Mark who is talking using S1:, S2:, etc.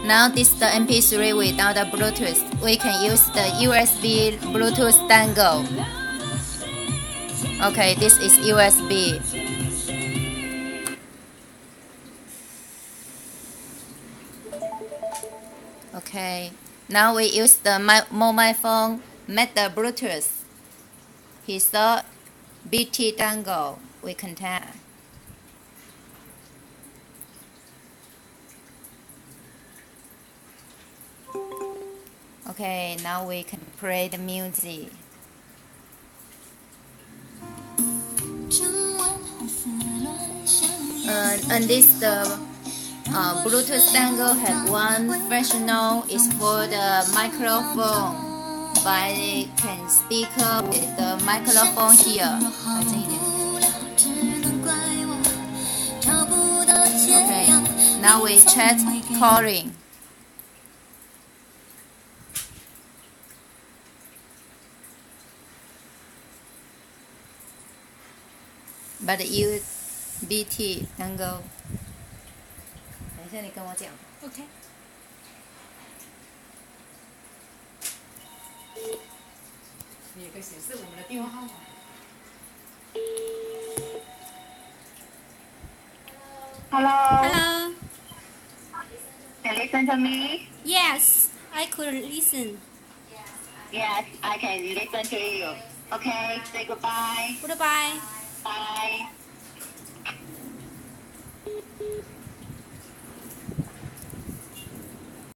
S1: Now this is the MP3 without the Bluetooth. We can use the USB Bluetooth dongle. Okay, this is USB. Okay, now we use the mobile phone make the Bluetooth. Here's the BT dongle we connect. Okay, now we can play the music. And this the Bluetooth dongle has one functional is for the microphone, but it can speak with the microphone here. Okay, now we chat calling. But use BT dongle. 等一下，你跟我讲。
S2: OK。你也可以显示我们的电话号码。
S3: Hello.
S2: Hello.
S3: Can you listen to me?
S2: Yes, I could listen.
S3: Yes, I can listen to you. Okay, say goodbye.
S2: Goodbye.
S3: Bye.